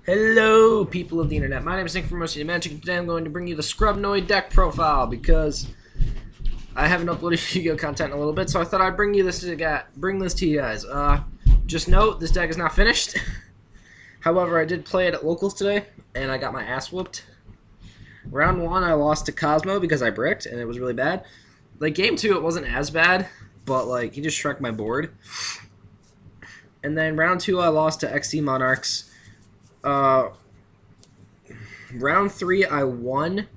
Hello, people of the internet. My name is Nick from Mostly Magic, and today I'm going to bring you the Scrubnoid deck profile because I haven't uploaded Yu-Gi-Oh content in a little bit, so I thought I'd bring this to you guys. Just note, this deck is not finished. However, I did play it at locals today, and I got my ass whooped. Round 1, I lost to Cosmo because I bricked, and it was really bad. Like, Game 2, it wasn't as bad, but, like, he just shrunk my board. And then Round 2, I lost to XC Monarchs. Round 3 I won,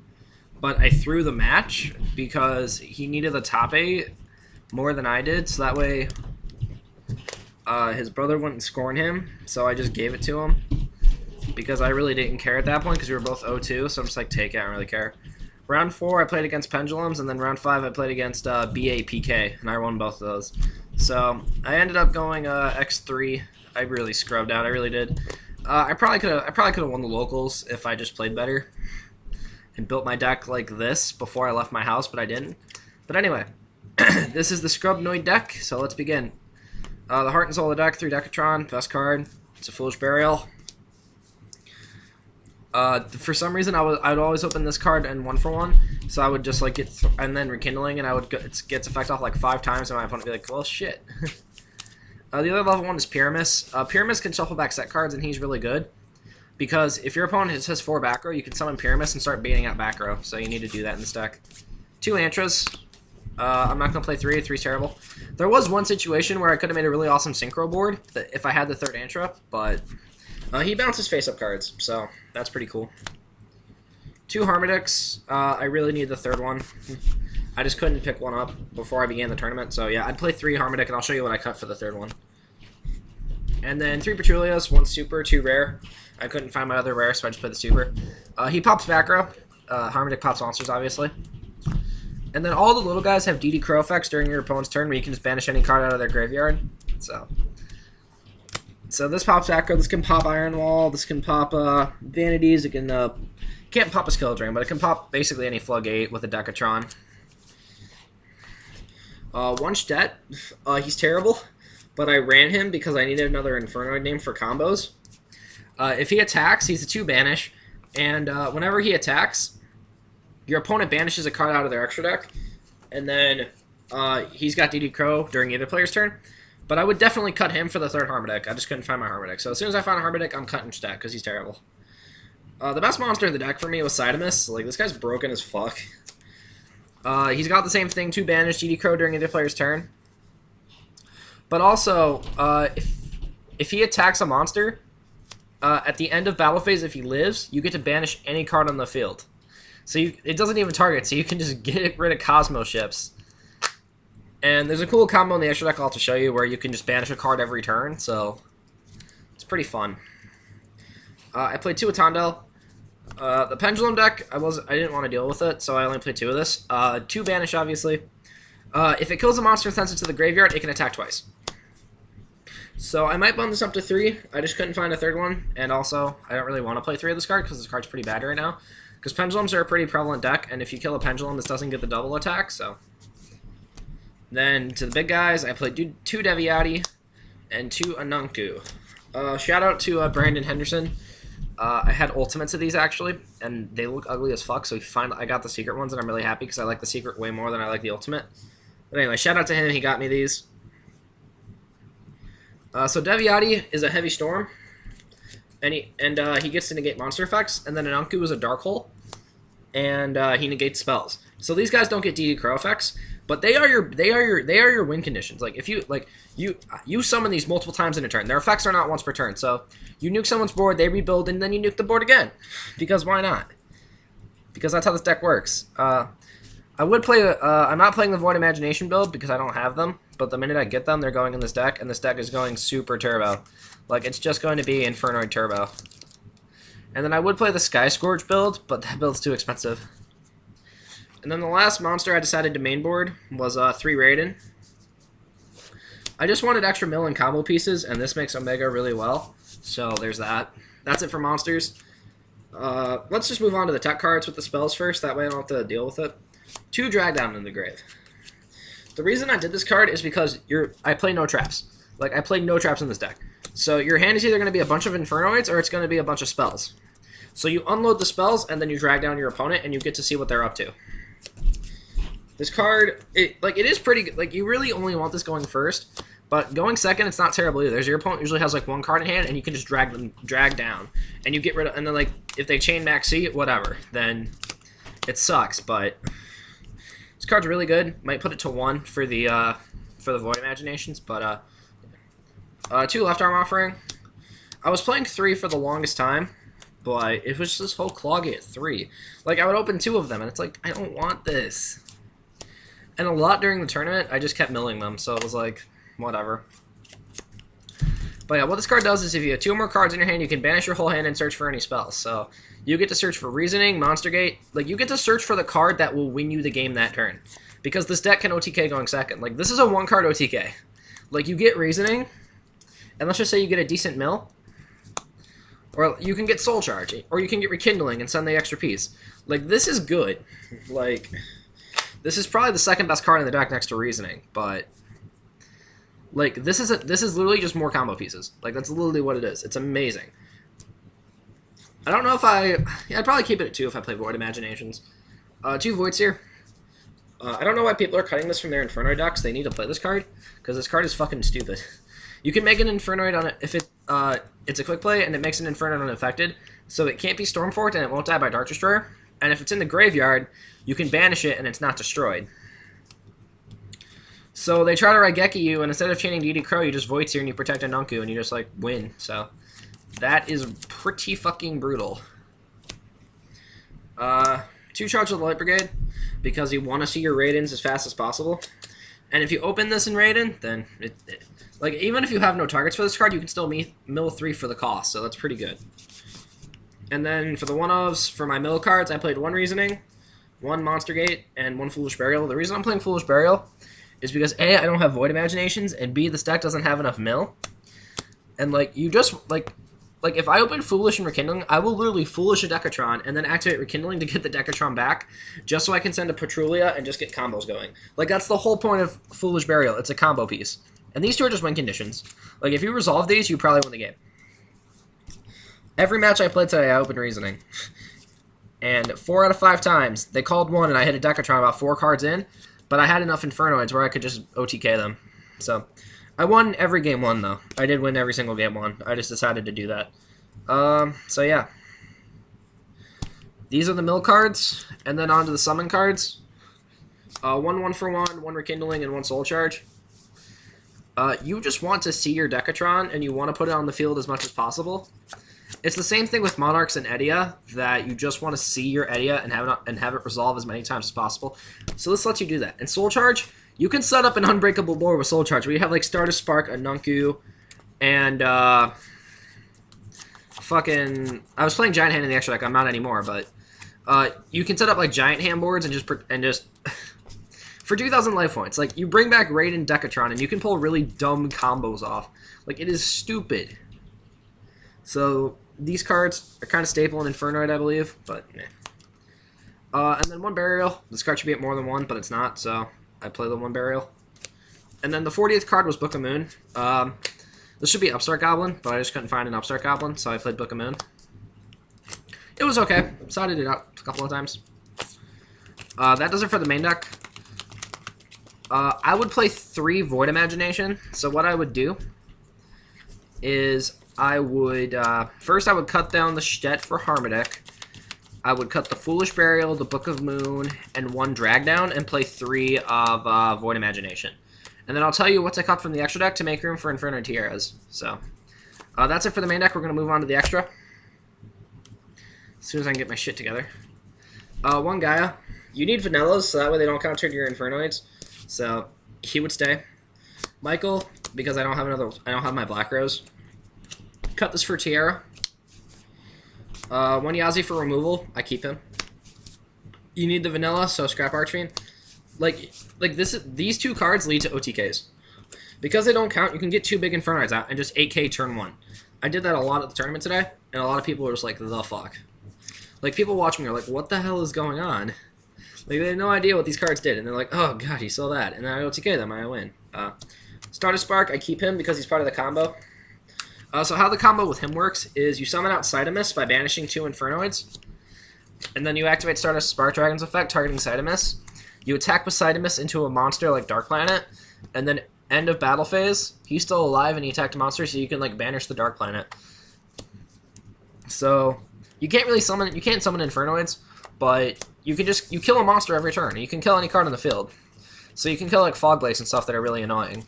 but I threw the match because he needed the top 8 more than I did, so that way his brother wouldn't scorn him, so I just gave it to him because I really didn't care at that point because we were both 0-2, so I'm just like, take it, I don't really care. Round 4 I played against Pendulums, and then round 5 I played against BAPK, and I won both of those. So I ended up going X3. I really scrubbed out, I really did. I probably could have won the locals if I just played better and built my deck like this before I left my house, but I didn't. But anyway, this is the Scrubnoid deck, so let's begin. The Heart and Soul of the deck, 3 Decatron, best card. It's a Foolish Burial. For some reason, I would always open this card and 1-for-1, so I would just like get and then Rekindling, and I would get its effect off like 5 times, and my opponent would be like, well, shit. The other level 1 is Pyramus. Pyramus can shuffle back set cards, and he's really good. Because if your opponent has 4 back row, you can summon Pyramus and start baiting out back row. So you need to do that in this deck. 2 Antras. I'm not going to play 3. 3's terrible. There was one situation where I could have made a really awesome Synchro board if I had the 3rd Antra, but he bounces face-up cards, so that's pretty cool. 2 Harmodix. I really need the 3rd one. I just couldn't pick one up before I began the tournament, so yeah, I'd play 3 Harmodic, and I'll show you what I cut for the 3rd one. And then 3 Petrulias, 1 super, 2 rare. I couldn't find my other rare, so I just played the super. He pops back row. Harmodic pops monsters, obviously. And then all the little guys have DD Crow effects during your opponent's turn, where you can just banish any card out of their graveyard. So this pops back row. This can pop Iron Wall. This can pop Vanities. It can can't pop a Skill Drain, but it can pop basically any Floodgate with a Decatron. 1 Sjette, he's terrible, but I ran him because I needed another Infernoid name for combos. If he attacks, he's a 2 banish, and whenever he attacks, your opponent banishes a card out of their extra deck, and then he's got DD Crow during either player's turn. But I would definitely cut him for the 3rd Harmodic. I just couldn't find my Harmodic. So as soon as I found a Harmodic, I'm cutting Sjette because he's terrible. The best monster in the deck for me was Sidemus. Like, this guy's broken as fuck. He's got the same thing, 2 banish, DD Crow during either player's turn. But also, if he attacks a monster, at the end of battle phase, if he lives, you get to banish any card on the field. So it doesn't even target, so you can just get rid of Cosmo ships. And there's a cool combo in the extra deck I'll have to show you where you can just banish a card every turn, so it's pretty fun. I played 2 Atandel. The Pendulum deck, I didn't want to deal with it, so I only played 2 of this. 2 banish, obviously. If it kills a monster and sends it to the graveyard, it can attack twice. So I might bump this up to 3. I just couldn't find a 3rd one, and also I don't really want to play 3 of this card because this card's pretty bad right now. Because Pendulums are a pretty prevalent deck, and if you kill a Pendulum, this doesn't get the double attack. So then to the big guys, I played 2 Deviati and 2 Anunku. Shout out to Brandon Henderson. I had ultimates of these, actually, and they look ugly as fuck, so I got the secret ones, and I'm really happy because I like the secret way more than I like the ultimate. But anyway, shout out to him, he got me these. So Deviati is a Heavy Storm, and he gets to negate monster effects, and then Anunku is a Dark Hole, and he negates spells. So these guys don't get DD Crow effects, but they are your win conditions. Like if you summon these multiple times in a turn. Their effects are not once per turn. So you nuke someone's board, they rebuild, and then you nuke the board again. Because why not? Because that's how this deck works. I would play. I'm not playing the Void Imagination build because I don't have them. But the minute I get them, they're going in this deck, and this deck is going super turbo. Like it's just going to be Infernoid Turbo. And then I would play the Sky Scourge build, but that build's too expensive. And then the last monster I decided to mainboard was 3 Raiden. I just wanted extra mill and combo pieces, and this makes Omega really well. So there's that. That's it for monsters. Let's just move on to the tech cards with the spells first. That way I don't have to deal with it. 2 Drag Down in the Grave. The reason I did this card is because I play no traps. Like, I play no traps in this deck. So your hand is either going to be a bunch of Infernoids or it's going to be a bunch of spells. So you unload the spells and then you drag down your opponent and you get to see what they're up to. This card, it is pretty good. Like, you really only want this going first, but going second, it's not terrible either. Your opponent usually has like one card in hand and you can just drag down, and you get rid of, and then like if they chain max C, whatever, then it sucks. But this card's really good. Might put it to 1 for the Void Imaginations, but 2 left arm offering. I was playing 3 for the longest time, but it was just this whole cloggy at 3. Like, I would open 2 of them, and it's like, I don't want this. And a lot during the tournament, I just kept milling them, so it was like, whatever. But yeah, what this card does is if you have 2 or more cards in your hand, you can banish your whole hand and search for any spells. So you get to search for Reasoning, Monster Gate. Like, you get to search for the card that will win you the game that turn. Because this deck can OTK going second. Like, this is a 1-card OTK. Like, you get Reasoning, and let's just say you get a decent mill. Or you can get Soul Charge, or you can get Rekindling and send the extra piece. Like, this is good. Like, this is probably the second best card in the deck next to Reasoning, but like, this is literally just more combo pieces. Like, that's literally what it is. It's amazing. I don't know if I'd probably keep it at 2 if I play Void Imaginations. 2 Voids here. I don't know why people are cutting this from their Infernoid decks. They need to play this card, because this card is fucking stupid. You can make an Infernoid on it if it's a quick play and it makes an Infernoid unaffected, so it can't be Stormforked and it won't die by Dark Destroyer. And if it's in the graveyard, you can banish it and it's not destroyed. So they try to Raigeki you, and instead of chaining DD Crow, you just Void Seer and you protect a Nunku and you just like win. So that is pretty fucking brutal. 2 charge of the Light Brigade, because you want to see your Raidens as fast as possible. And if you open this in Raiden, then like, even if you have no targets for this card, you can still mill 3 for the cost, so that's pretty good. And then for the 1-ofs, for my mill cards, I played 1 Reasoning, 1 Monster Gate, and 1 Foolish Burial. The reason I'm playing Foolish Burial is because A, I don't have Void Imaginations, and B, this deck doesn't have enough mill. And like, you just, like if I open Foolish and Rekindling, I will literally Foolish a Decatron and then activate Rekindling to get the Decatron back, just so I can send a Patrulia and just get combos going. Like, that's the whole point of Foolish Burial. It's a combo piece. And these 2 are just win conditions. Like, if you resolve these, you probably win the game. Every match I played today, I opened Reasoning. And 4 out of 5 times, they called 1 and I hit a Decatron about 4 cards in, but I had enough Infernoids where I could just OTK them. So, I won every game 1, though. I did win every single game 1. I just decided to do that. So yeah. These are the mill cards, and then on to the summon cards. 1 1-for-1, 1 Rekindling, and 1 Soul Charge. You just want to see your Decatron, and you want to put it on the field as much as possible. It's the same thing with Monarchs and Edia, that you just want to see your Edia and have it resolve as many times as possible. So this lets you do that. And Soul Charge, you can set up an unbreakable board with Soul Charge, where you have like Stardust Spark, a Nunku, and fucking, I was playing Giant Hand in the extra deck. I'm not anymore, but you can set up like Giant Hand boards and just for 2,000 life points. Like, you bring back Raiden Decatron and you can pull really dumb combos off. Like, it is stupid. So these cards are kind of staple in Infernoid, I believe, but meh. And then 1 Burial. This card should be at more than 1, but it's not, so I play the 1 Burial. And then the 40th card was Book of Moon. This should be Upstart Goblin, but I just couldn't find an Upstart Goblin, so I played Book of Moon. It was okay, so I did it out a couple of times. That does it for the main deck. I would play 3 Void Imagination, so what I would do is I would, first I would cut down the Sjette for Harmodic. I would cut the Foolish Burial, the Book of Moon, and 1 Drag Down, and play 3 of Void Imagination. And then I'll tell you what to cut from the extra deck to make room for Infernoid Tierras. So, that's it for the main deck. We're going to move on to the extra. As soon as I can get my shit together. 1 Gaia. You need vanillas, so that way they don't counter your Infernoids. So, he would stay. Michael, because I don't have my Black Rose. Cut this for Tierra. 1 Yazi for removal. I keep him. You need the vanilla, so scrap Archfiend. These 2 cards lead to OTKs. Because they don't count, you can get 2 big Infernoids out and just 8k turn 1. I did that a lot at the tournament today, and a lot of people were just like, the fuck. Like, people watching are like, what the hell is going on? Like, they had no idea what these cards did, and they're like, oh god, he saw that, and then I OTK them, and I win. Stardust Spark, I keep him because he's part of the combo. So how the combo with him works is you summon out Cydamus by banishing 2 Infernoids, and then you activate Stardust Spark Dragon's effect targeting Cydamus. You attack with Cydamus into a monster like Dark Planet, and then end of battle phase, he's still alive and he attacked a monster, so you can like banish the Dark Planet. So you can't really summon Infernoids, but you kill a monster every turn. And you can kill any card on the field. So you can kill like Fog Blaze and stuff that are really annoying.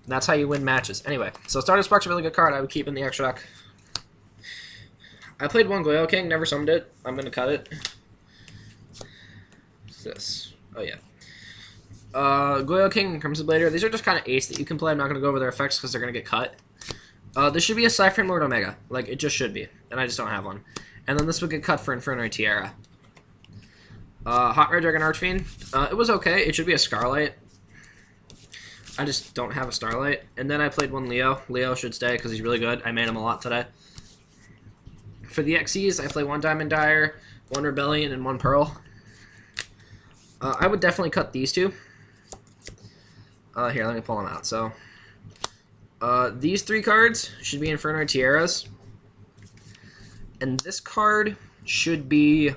And that's how you win matches. Anyway, so Stardust Spark's a really good card. I would keep in the extra deck. I played one Goyo King, never summoned it. I'm gonna cut it. What's this? Oh yeah. Goyo King and Crimson Blader. These are just kind of ace that you can play. I'm not gonna go over their effects because they're gonna get cut. This should be a PSY-Framelord Omega. Like, it just should be. And I just don't have one. And then this would get cut for Infernoid Tierra. Hot Red Dragon Archfiend. It was okay. It should be a Scarlight. I just don't have a Starlight. And then I played one Leo. Leo should stay because he's really good. I made him a lot today. For the XCs, I play one Diamond Dyer, one Rebellion, and one Pearl. I would definitely cut these two. Here, let me pull them out. So, these 3 cards should be Infernoid Tierras. And this card should be...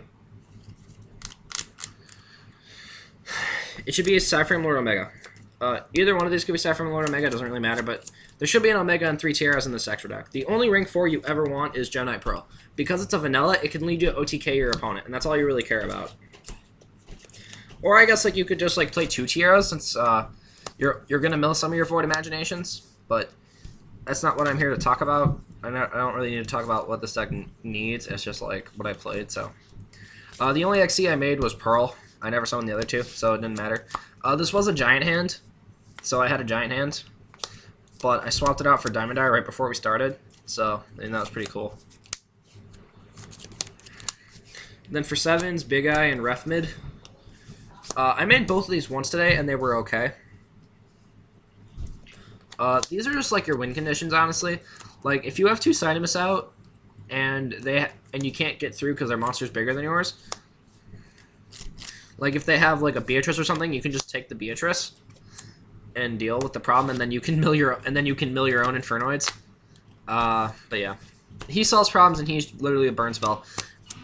It should be a PSY-Framelord Omega. Either one of these could be PSY-Framelord Omega, doesn't really matter, but there should be an Omega and 3 Tierras in this extra deck. The only rank 4 you ever want is Gemini Pearl. Because it's a vanilla, it can lead you to OTK your opponent, and that's all you really care about. Or I guess like you could just like play 2 Tierras, since you're gonna mill some of your Void Imaginations, but that's not what I'm here to talk about. I don't really need to talk about what this deck needs. It's just like what I played. So the only XC I made was Pearl. I never summoned the other 2, so it didn't matter. This was a giant hand, so I had a giant hand, but I swapped it out for Diamond Dyer right before we started. So and that was pretty cool. Then for 7s, Big Eye and Ref Mid. I made both of these once today, and they were okay. These are just like your win conditions, honestly. Like if you have 2 Cydamus out, and you can't get through because their monster's bigger than yours. Like if they have like a Beatrice or something, you can just take the Beatrice and deal with the problem, and then you can mill your own Infernoids. But yeah, he solves problems, and he's literally a burn spell,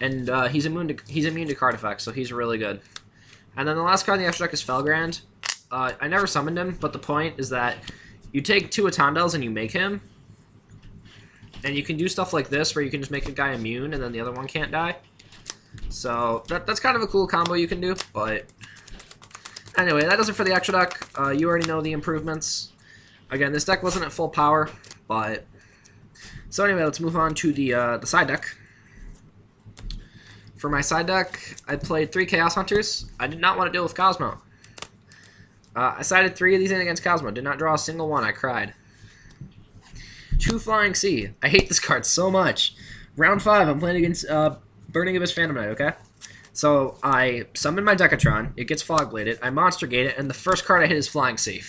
and he's immune to card effects, so he's really good. And then the last card in the extra deck is Felgrand. I never summoned him, but the point is that you take 2 Atondels and you make him, and you can do stuff like this where you can just make a guy immune, and then the other one can't die. So that's kind of a cool combo you can do, but anyway, that does it for the extra deck. You already know the improvements. Again, this deck wasn't at full power, but... So anyway, let's move on to the side deck. For my side deck, I played 3 Chaos Hunters. I did not want to deal with Cosmo. I sided 3 of these in against Cosmo. Did not draw a single one. I cried. 2 Flying Sea. I hate this card so much. Round 5, I'm playing against Burning Abyss Phantom Knight, okay? So I summon my Decatron. It gets Fog Bladed. I Monster Gate it, and the first card I hit is Flying Sea.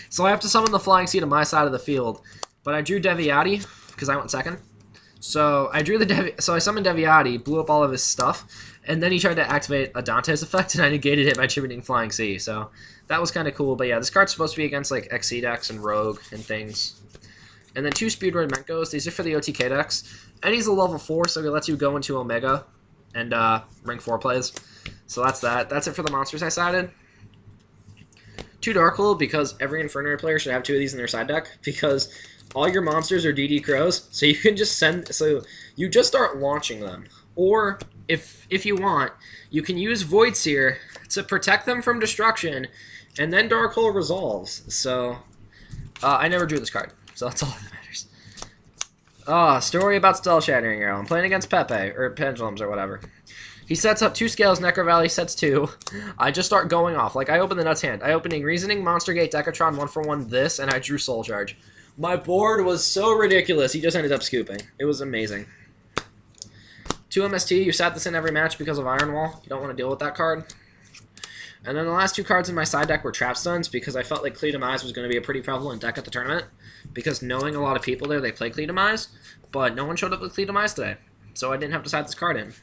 So I have to summon the Flying Sea to my side of the field. But I drew Deviati because I went second. So I drew so I summoned Deviati, blew up all of his stuff, and then he tried to activate a Dante's effect, and I negated it by tributing Flying Sea. So that was kind of cool. But yeah, this card's supposed to be against like XC decks and Rogue and things. And then 2 Speedroid Menkos. These are for the OTK decks. And he's a level 4, so he lets you go into Omega and rank 4 plays. So that's that. That's it for the monsters I sided. 2 Darkhold, because every Infernoid player should have 2 of these in their side deck, because all your monsters are DD Crows, so you can just so you just start launching them. Or, if you want, you can use Voidseer to protect them from destruction, and then Darkhold resolves. So, I never drew this card, so that's all that matters. Story about Stealth Shattering Arrow. I'm playing against Pepe, or Pendulums, or whatever. He sets up 2 Scales, Necro Valley sets 2. I just start going off. Like, I open the Nuts hand. I opening Reasoning, Monster Gate, Decatron, 1-for-1 this, and I drew Soul Charge. My board was so ridiculous, he just ended up scooping. It was amazing. 2 MST, you sat this in every match because of Iron Wall. You don't want to deal with that card. And then the last 2 cards in my side deck were Trap Stuns, because I felt like Cleodemise was going to be a pretty prevalent deck at the tournament. Because knowing a lot of people there, they play Cleodemise, but no one showed up with Cleodemise today. So I didn't have to side this card in.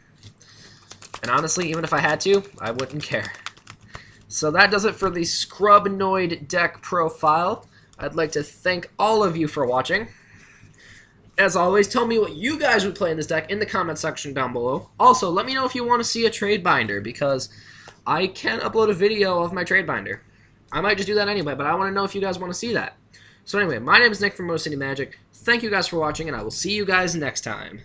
And honestly, even if I had to, I wouldn't care. So that does it for the Scrubnoid deck profile. I'd like to thank all of you for watching. As always, tell me what you guys would play in this deck in the comment section down below. Also, let me know if you want to see a trade binder, because I can upload a video of my trade binder. I might just do that anyway, but I want to know if you guys want to see that. So anyway, my name is Nick from Motor City Magic. Thank you guys for watching, and I will see you guys next time.